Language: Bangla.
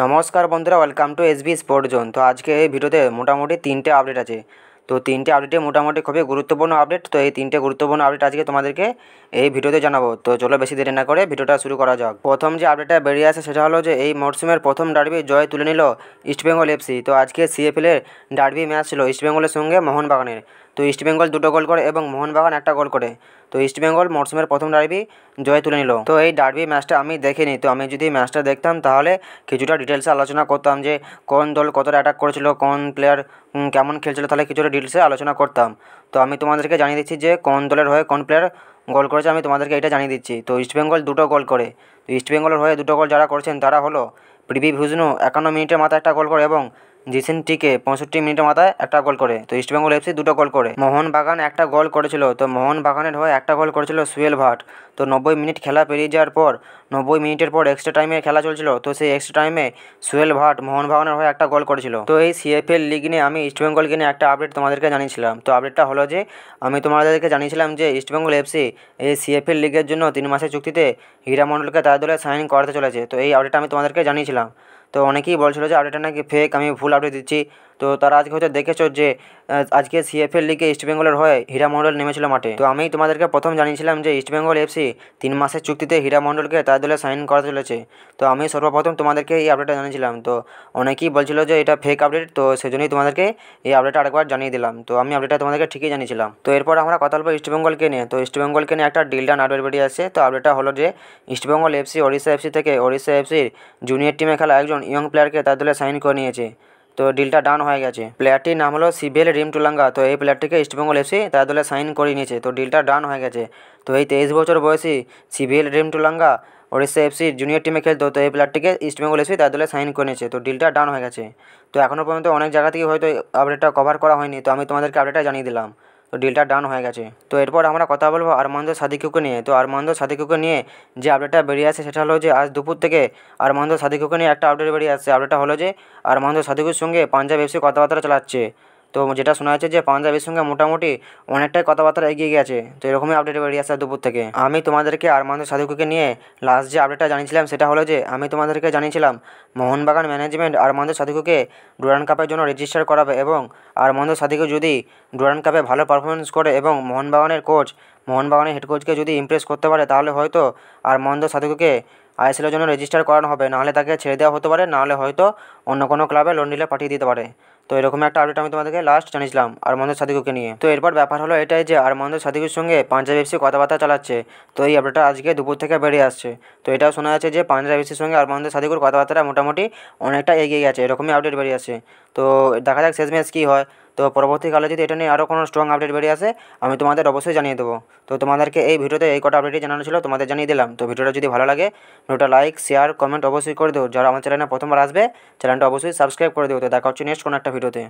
নমস্কার বন্ধুরা, welcome to SB sport zone. তো আজকে এই ভিডিওতে মোটামুটি 3টে আপডেট আছে। তো 3টে আপডেটে মোটামুটি খুবই গুরুত্বপূর্ণ আপডেট। তো এই 3টে গুরুত্বপূর্ণ আপডেট আজকে তোমাদেরকে এই ভিডিওতে জানাবো। তো চলো বেশি দেরি না করে ভিডিওটা শুরু করা যাক। প্রথম যে আপডেটটা বেরিয়ে আসে সেটা হলো যে এই মরসুমের প্রথম ডার্বি জয় তুলে নিল ইস্টবেঙ্গল এফসি। তো আজকে সিএফএলের ডার্বি ম্যাচ ছিল ইস্টবেঙ্গলের সঙ্গে মোহনবাগানের। তো ইস্টবেঙ্গল 2টো গোল করে এবং মোহনবাগান 1টা গোল করে। তো ইস্টবেঙ্গল মরসুমের প্রথম ডার্বি জয় তুলে নিল। তো এই ডার্বি ম্যাচটা আমি দেখিনি। তো আমি যদি ম্যাচটা দেখতাম তাহলে কিছুটা ডিটেলসে আলোচনা করতাম যে কোন দল কতটা অ্যাটাক করেছিল, কোন প্লেয়ার কেমন খেলছিল, তাহলে কিছুটা ডিটেলসে আলোচনা করতাম। তো আমি তোমাদেরকে জানিয়ে দিচ্ছি যে কোন দলের হয়ে কোন প্লেয়ার গোল করেছে, আমি তোমাদেরকে এটা জানিয়ে দিচ্ছি। তো ইস্টবেঙ্গল 2টো গোল করে। তো ইস্টবেঙ্গলের হয়ে 2টো গোল যারা করেছেন তারা হলো প্রিভি ভুজনু 51 মিনিটের মাথায় 1টা গোল করে এবং জিসেন টিকে 65 মিনিটের মাথায় 1টা গোল করে। তো ইস্টবেঙ্গল এফসি 2টো গোল করে। মোহনবাগান 1টা গোল করেছিল। তো মোহনবাগানের হয়ে 1টা গোল করেছিল সুয়েল ভাট। তো 90 মিনিট খেলা পেরিয়ে যাওয়ার পর 90 মিনিটের পর এক্সট্রা টাইমে খেলা চলছিল। তো সেই এক্সট্রা টাইমে সুয়েল ভাট মোহনবাগানের হয়ে 1টা গোল করেছিল। তো এই সিএফএল লিগ নিয়ে আমি ইস্টবেঙ্গলকে নিয়ে একটা আপডেট তোমাদেরকে জানিয়েছিলাম। তো আপডেটটা হলো যে আমি তোমাদেরকে জানিয়েছিলাম যে ইস্টবেঙ্গল এফসি এই সিএফএল লিগের জন্য 3 মাসের চুক্তিতে হীরা মণ্ডলকে তার দলে সাইন করাতে চলেছে। তো এই আপডেটটা আমি তোমাদেরকে জানিয়েছিলাম। তো অনেকেই বলছিল যে আপডেটটা নাকি ফেক, আমি ভুল আপডেট দিচ্ছি। তো তারা আজকে হয়তো দেখেছো যে আজকে সিএফএল লিগে ইস্টবেঙ্গলের হয়ে হীরা মণ্ডল নেমেছিল মাঠে। তো আমি তোমাদেরকে প্রথম জানিয়েছিলাম যে ইস্টবেঙ্গল এফসি 3 মাসের চুক্তিতে হীরা মণ্ডলকে তার দলে সাইন করাতে চলেছে। তো আমি সর্বপ্রথম তোমাদেরকে এই আপডেটটা জানিয়েছিলাম। তো অনেকেই বলছিল যে এটা ফেক আপডেট, তো সেজন্যই তোমাদেরকে এই আপডেটটা আরেকবার জানিয়ে দিলাম। তো আমি আপডেটটা তোমাদেরকে ঠিকই জানিয়েছিলাম। তো এরপর আমরা কথা বলবো ইস্টবেঙ্গলকে নিয়ে। তো ইস্টবেঙ্গলকে নিয়ে একটা ডিল ডান আপডেট বেরিয়ে আসছে। তো আপডেটটা হলো যে ইস্টবেঙ্গল এফসি ওড়িশা এফসি থেকে ওড়িশা এফসির জুনিয়র টিমে খেলা একজন ইয়ং প্লেয়ারকে তার দলে সাইন করে নিয়েছে। তো ডিলটা ডান হয়ে গেছে। প্লেয়ারটির নাম হলো সিভিএল রিমটুলাঙ্গা। তো এই প্লেয়ারটিকে ইস্টবেঙ্গল এফসি তার দলে সাইন করে নিয়েছে। তো ডিলটা ডান হয়ে গেছে। তো এই 23 বছর বয়সী সিভিএল রিমটুলাঙ্গা ওড়িশা এফসির জুনিয়র টিমে খেলতো। তো এই প্লেয়ারটিকে ইস্টবেঙ্গল এফসি তার দলে সাইন করে নিয়েছে। তো ডিলটা ডান হয়ে গেছে। তো এখনও পর্যন্ত অনেক জায়গা থেকে হয়তো আপডেটটা কভার করা হয়নি। তো আমি তোমাদেরকে আপডেটটা জানিয়ে দিলাম। তো ডিলটা ডান হয়ে গেছে। তো এরপর আমরা কথা বলবো আরমান্দো সাদিকুকে নিয়ে। তো আরমান্দো সাদিকুকে নিয়ে যে আপডেটটা বেরিয়ে আসে সেটা হলো যে আজ দুপুর থেকে আরমান্দো সাদিকুকে নিয়ে একটা আপডেট বেরিয়ে আসছে। আপডেটটা হলো যে আরমান্দো সাদিকুর সঙ্গে পাঞ্জাব এফসি কথাবার্তা চালাচ্ছে। তো যেটা শোনা যাচ্ছে যে পাঞ্জাব এফসির সঙ্গে মোটামুটি অনেকটাই কথাবার্তা এগিয়ে গেছে। তো এরকমই আপডেট বেরিয়ে আসছে দুপুর থেকে। আমি তোমাদেরকে আরমান্দো সাদিকুকে নিয়ে লাস্ট যে আপডেটটা জানিয়েছিলাম সেটা হলো যে আমি তোমাদেরকে জানিয়েছিলাম মোহনবাগান ম্যানেজমেন্ট আরমান্দো সাদিকুকে ডুরান্ড কাপের জন্য রেজিস্টার করাবে এবং আরমান্দো সাদিকু যদি ডুরান্ড কাপে ভালো পারফরমেন্স করে এবং মোহনবাগানের হেড কোচকে যদি ইমপ্রেস করতে পারে তাহলে হয়তো আরমান্দো সাদিকুকে আইএসএলের জন্য রেজিস্টার করানো হবে, নাহলে তাকে ছেড়ে দেওয়া হতে পারে, নাহলে হয়তো অন্য কোনো ক্লাবে লোন ডিলে পাঠিয়ে দিতে পারে। তো এরকম একটা আপডেট আমি তোমাদেরকে লাস্ট জানিয়েছিলাম আরমান্দো সাদিকুকে নিয়ে। তো এরপর ব্যাপার হলো এটাই যে আরমান্দো সাদিকুর সঙ্গে পাঞ্জাব এফসি কথাবার্তা চালাচ্ছে। তো এই আপডেটটা আজকে দুপুর থেকে বেরিয়ে আসছে। তো এটাও শোনা যাচ্ছে যে পাঞ্জাব এফসির সঙ্গে আরমান্দো সাদিকুর কথাবার্তা মোটামুটি অনেকটা এগিয়ে গেছে। এরকমই আপডেট বেরিয়ে আসছে। তো দেখা যাক শেষমেশ কী হয়। তো পরবর্তীকালে যদি এটা নিয়ে আরও কোনো স্ট্রং আপডেট বেরিয়ে আসে আমি তোমাদের অবশ্যই জানিয়ে দেবো। তো তোমাদেরকে এই ভিডিওতে এই কটা আপডেটই জানানো ছিল, তোমাদের জানিয়ে দিলাম। তো ভিডিওটা যদি ভালো লাগে ভিডিওটা লাইক শেয়ার কমেন্ট অবশ্যই করে দিও। যারা আমার চ্যানেলে প্রথমবার আসবে চ্যানেলটা অবশ্যই সাবস্ক্রাইব করে দিও। তো দেখা হচ্ছে নেক্সট কোনো একটা ভিডিওতে।